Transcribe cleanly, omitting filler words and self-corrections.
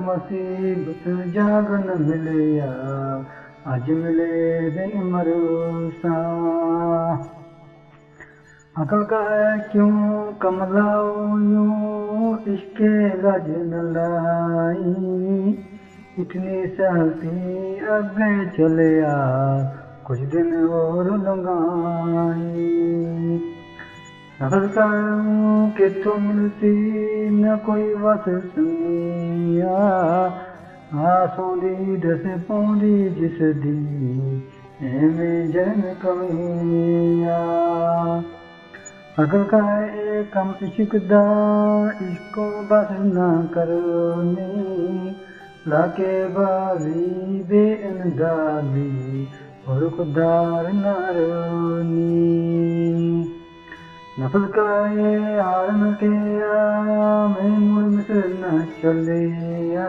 मुसीबत जाग न मिले या आज मिले दिन मरूसा। अकल का है क्यों कमलाओ यूं इसके लज न लाई, इतनी सहती आगे चले आ कुछ दिन और लंघाई। अकल का कि तो मिलती न कोई वस सुनिया, आसोंदी दस पौंदी जिस दी एवें जन कमिया। अकल का है कम इश्क दा इसको बस ना करनी, लाके बाजी बेअंदाजी और खुदार नारनी। नफस का ये हारन के या मैं मुड़ मिसल न चले या।